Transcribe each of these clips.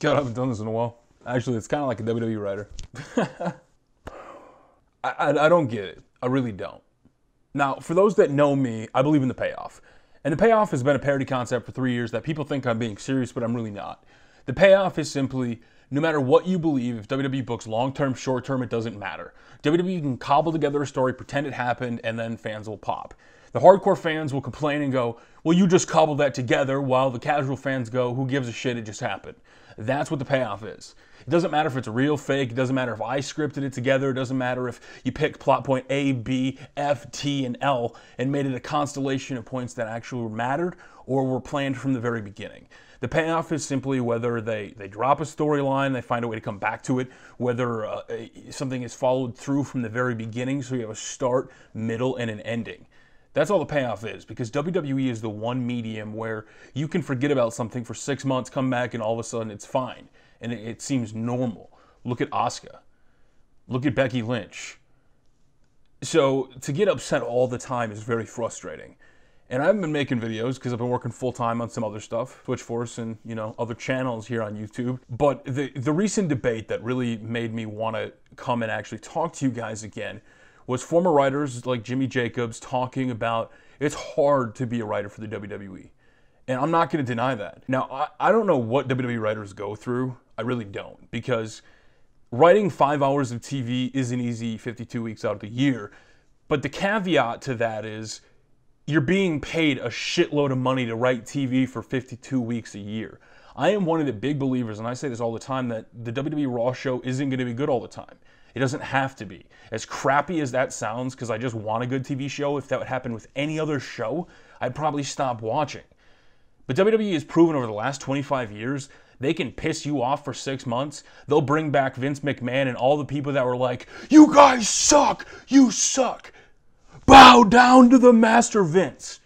God, I haven't done this in a while. Actually, it's kind of like a WWE writer. I don't get it. I really don't. Now, for those that know me, I believe in the payoff. And the payoff has been a parody concept for 3 years that people think I'm being serious, but I'm really not. The payoff is simply, no matter what you believe, if WWE books long-term, short-term, it doesn't matter. WWE can cobble together a story, pretend it happened, and then fans will pop. The hardcore fans will complain and go, well, you just cobbled that together, while the casual fans go, who gives a shit, it just happened. That's what the payoff is. It doesn't matter if it's real, fake, it doesn't matter if I scripted it together, it doesn't matter if you picked plot point A, B, F, T, and L and made it a constellation of points that actually mattered or were planned from the very beginning. The payoff is simply whether they drop a storyline, they find a way to come back to it, whether something is followed through from the very beginning so you have a start, middle, and an ending. That's all the payoff is, because WWE is the one medium where you can forget about something for 6 months, come back, and all of a sudden it's fine. And it seems normal. Look at Asuka. Look at Becky Lynch. So to get upset all the time is very frustrating. And I haven't been making videos because I've been working full-time on some other stuff, Twitch Force and, other channels here on YouTube. But the recent debate that really made me want to come and actually talk to you guys again was former writers like Jimmy Jacobs talking about it's hard to be a writer for the WWE. And I'm not going to deny that. Now, I don't know what WWE writers go through. I really don't. Because writing 5 hours of TV isn't easy 52 weeks out of the year. But the caveat to that is you're being paid a shitload of money to write TV for 52 weeks a year. I am one of the big believers, and I say this all the time, that the WWE Raw show isn't going to be good all the time. It doesn't have to be. As crappy as that sounds, because I just want a good TV show, if that would happen with any other show, I'd probably stop watching. But WWE has proven over the last 25 years, they can piss you off for 6 months. They'll bring back Vince McMahon and all the people that were like, you guys suck, you suck. Bow down to the Master Vince.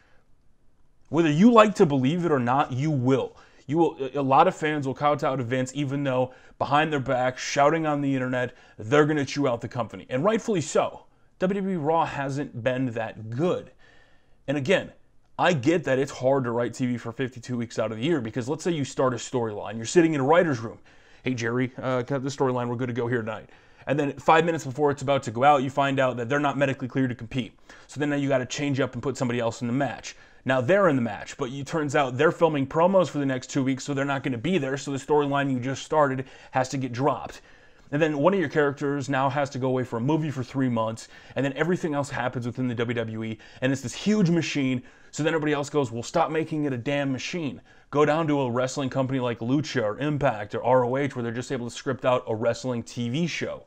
Whether you like to believe it or not, you will. A lot of fans will kowtow to Vince, even though behind their back, shouting on the internet, they're going to chew out the company. And rightfully so. WWE Raw hasn't been that good. And again, I get that it's hard to write TV for 52 weeks out of the year, because let's say you start a storyline. You're sitting in a writer's room. Hey, Jerry, got this storyline. We're good to go here tonight. And then 5 minutes before it's about to go out, you find out that they're not medically cleared to compete. So then now you got to change up and put somebody else in the match. Now they're in the match, but it turns out they're filming promos for the next 2 weeks, so they're not going to be there, so the storyline you just started has to get dropped. And then one of your characters now has to go away for a movie for 3 months, and then everything else happens within the WWE, and it's this huge machine, so then everybody else goes, well, stop making it a damn machine. Go down to a wrestling company like Lucha or Impact or ROH, where they're just able to script out a wrestling TV show.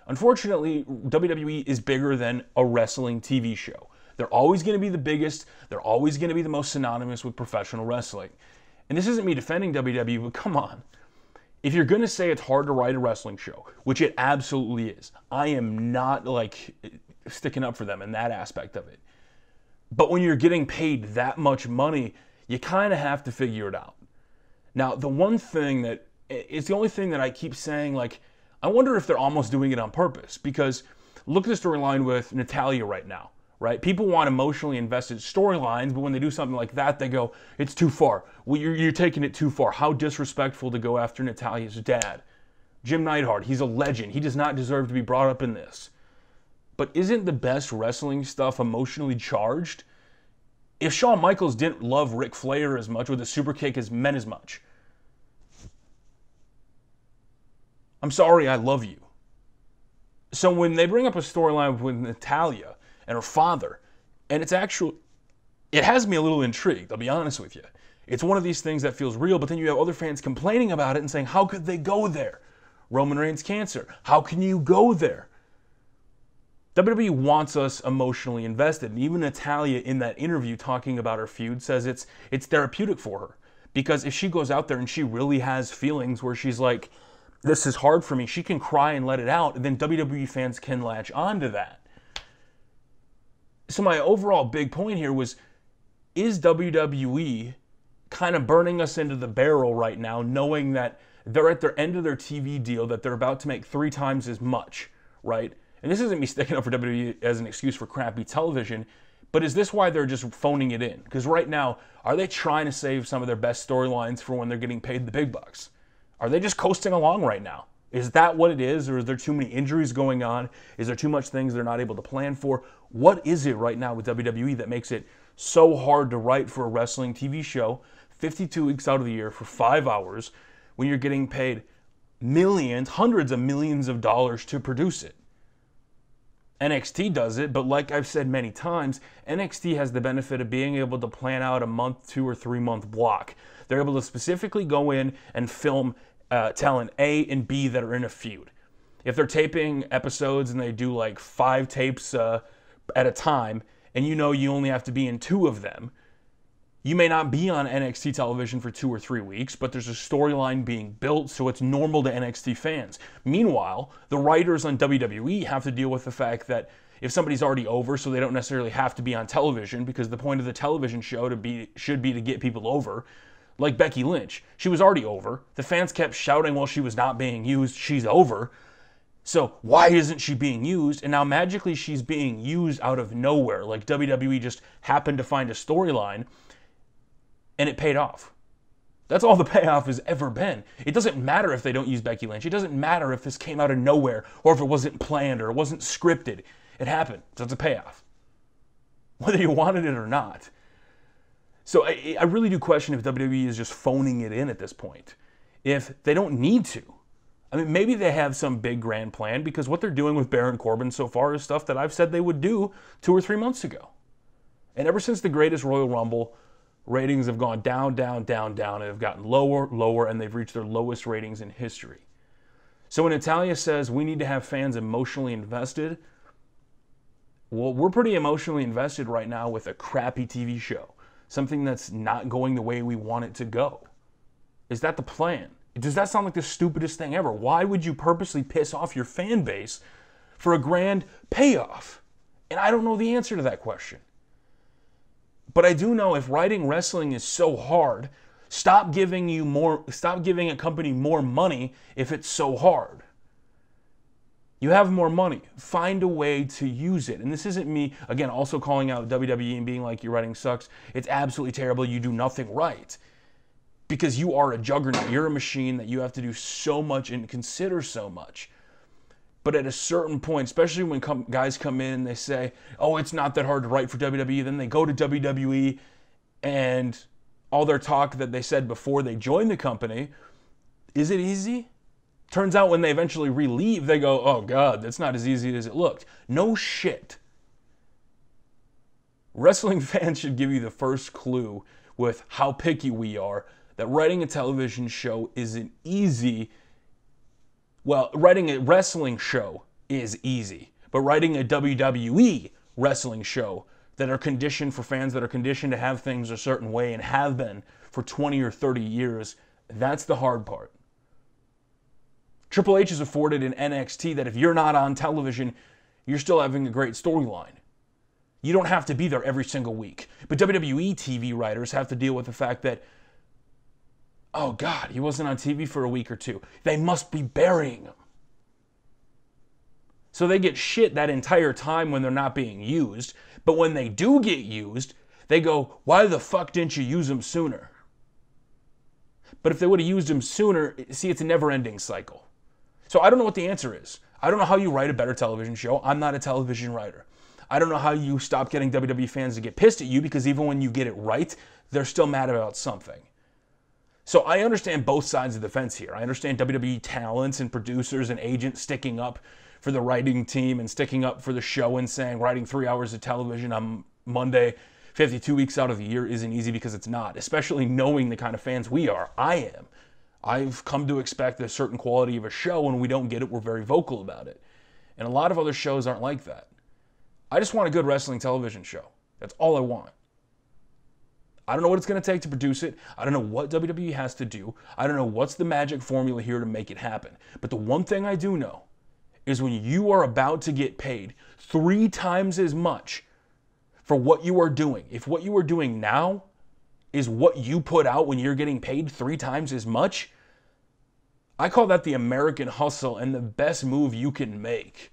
Unfortunately, WWE is bigger than a wrestling TV show. They're always going to be the biggest. They're always going to be the most synonymous with professional wrestling. And this isn't me defending WWE, but come on. If you're going to say it's hard to write a wrestling show, which it absolutely is, I am not sticking up for them in that aspect of it. But when you're getting paid that much money, you kind of have to figure it out. Now, the only thing that I keep saying, I wonder if they're almost doing it on purpose, because look at the storyline with Natalya right now. Right? People want emotionally invested storylines, but when they do something like that, they go, it's too far. Well, you're taking it too far. How disrespectful to go after Natalya's dad. Jim Neidhart, he's a legend. He does not deserve to be brought up in this. But isn't the best wrestling stuff emotionally charged? If Shawn Michaels didn't love Ric Flair as much, would the super kick has meant as much? I'm sorry, I love you. So when they bring up a storyline with Natalya and her father, and it has me a little intrigued, I'll be honest with you. It's one of these things that feels real, but then you have other fans complaining about it and saying, how could they go there? Roman Reigns' cancer, how can you go there? WWE wants us emotionally invested, and even Natalya in that interview talking about her feud says it's therapeutic for her. Because if she goes out there and she really has feelings where she's like, this is hard for me, she can cry and let it out, and then WWE fans can latch on to that. So my overall big point here was, is WWE kind of burning us into the barrel right now, knowing that they're at their end of their TV deal, that they're about to make 3 times as much, right? And this isn't me sticking up for WWE as an excuse for crappy television, but is this why they're just phoning it in? Because right now, are they trying to save some of their best storylines for when they're getting paid the big bucks? Are they just coasting along right now? Is that what it is? Or is there too many injuries going on? Is there too much things they're not able to plan for? What is it right now with WWE that makes it so hard to write for a wrestling TV show 52 weeks out of the year for 5 hours when you're getting paid millions, hundreds of millions of dollars to produce it? NXT does it, but like I've said many times, NXT has the benefit of being able to plan out a month, 2 or 3 month block. They're able to specifically go in and film talent A and B that are in a feud. If they're taping episodes and they do like 5 tapes at a time, and you know you only have to be in 2 of them, you may not be on NXT television for 2 or 3 weeks, but there's a storyline being built, so it's normal to NXT fans. Meanwhile, the writers on WWE have to deal with the fact that if somebody's already over, so they don't necessarily have to be on television, because the point of the television show should be to get people over. Like Becky Lynch, she was already over. The fans kept shouting while she was not being used, she's over. So why isn't she being used? And now magically she's being used out of nowhere. Like WWE just happened to find a storyline and it paid off. That's all the payoff has ever been. It doesn't matter if they don't use Becky Lynch. It doesn't matter if this came out of nowhere or if it wasn't planned or it wasn't scripted. It happened. So it's a payoff. Whether you wanted it or not. So I really do question if WWE is just phoning it in at this point. If they don't need to. I mean, maybe they have some big grand plan, because what they're doing with Baron Corbin so far is stuff that I've said they would do 2 or 3 months ago. And ever since the Greatest Royal Rumble, ratings have gone down, down, down, down, and have gotten lower, lower, and they've reached their lowest ratings in history. So when Natalya says we need to have fans emotionally invested, well, we're pretty emotionally invested right now with a crappy TV show. Something that's not going the way we want it to go. Is that the plan? Does that sound like the stupidest thing ever? Why would you purposely piss off your fan base for a grand payoff? And I don't know the answer to that question. But I do know if writing wrestling is so hard, stop giving a company more money if it's so hard. You have more money. Find a way to use it. And this isn't me, again, also calling out WWE and being like, your writing sucks. It's absolutely terrible. You do nothing right. Because you are a juggernaut. You're a machine that you have to do so much and consider so much. But at a certain point, especially when guys come in and they say, oh, it's not that hard to write for WWE. Then they go to WWE and all their talk that they said before they joined the company, is it easy? Turns out when they eventually re-leave, they go, oh God, that's not as easy as it looked. No shit. Wrestling fans should give you the first clue with how picky we are that writing a television show isn't easy. Well, writing a wrestling show is easy, but writing a WWE wrestling show that are conditioned for fans that are conditioned to have things a certain way and have been for 20 or 30 years, that's the hard part. Triple H is afforded in NXT that if you're not on television, you're still having a great storyline. You don't have to be there every single week. But WWE TV writers have to deal with the fact that, oh God, he wasn't on TV for a week or 2. They must be burying him. So they get shit that entire time when they're not being used. But when they do get used, they go, why the fuck didn't you use him sooner? But if they would have used him sooner, see, it's a never-ending cycle. So I don't know what the answer is. I don't know how you write a better television show. I'm not a television writer. I don't know how you stop getting WWE fans to get pissed at you, because even when you get it right, they're still mad about something. So I understand both sides of the fence here. I understand WWE talents and producers and agents sticking up for the writing team and sticking up for the show and saying writing 3 hours of television on Monday, 52 weeks out of the year isn't easy, because it's not, especially knowing the kind of fans we are. I am. I've come to expect a certain quality of a show, and when we don't get it, we're very vocal about it. And a lot of other shows aren't like that. I just want a good wrestling television show. That's all I want. I don't know what it's going to take to produce it. I don't know what WWE has to do. I don't know what's the magic formula here to make it happen. But the one thing I do know is when you are about to get paid 3 times as much for what you are doing, if what you are doing now is what you put out when you're getting paid 3 times as much, I call that the American hustle and the best move you can make.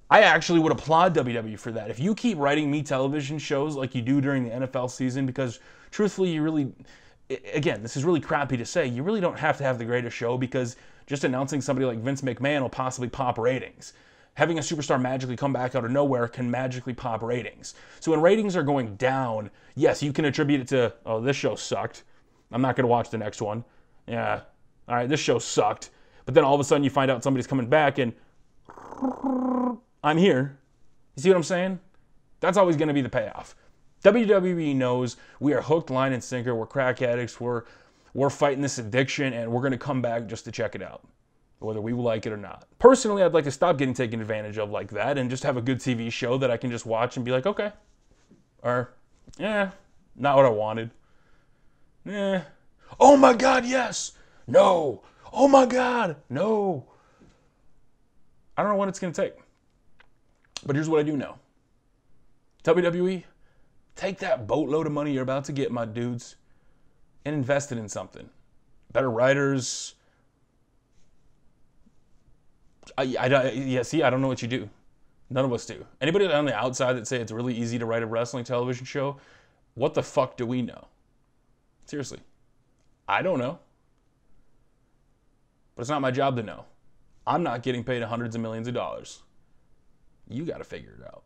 I actually would applaud WWE for that. If you keep writing me television shows like you do during the NFL season, because truthfully, again, this is really crappy to say. You really don't have to have the greatest show because just announcing somebody like Vince McMahon will possibly pop ratings. Having a superstar magically come back out of nowhere can magically pop ratings. So when ratings are going down, yes, you can attribute it to, oh, this show sucked. I'm not going to watch the next one. Yeah, all right, this show sucked. But then all of a sudden you find out somebody's coming back and I'm here. You see what I'm saying? That's always going to be the payoff. WWE knows we are hooked, line, and sinker. We're crack addicts. We're fighting this addiction, and we're going to come back just to check it out, whether we like it or not. Personally, I'd like to stop getting taken advantage of like that and just have a good TV show that I can just watch and be like, okay. Or, yeah, not what I wanted. Eh. Oh my God, yes. No. Oh my God, no. I don't know what it's going to take. But here's what I do know. WWE, take that boatload of money you're about to get, my dudes, and invest it in something. Better writers. I don't know what you do. None of us do. Anybody on the outside that say it's really easy to write a wrestling television show, what the fuck do we know? Seriously. I don't know. But it's not my job to know. I'm not getting paid hundreds of millions of dollars. You got to figure it out.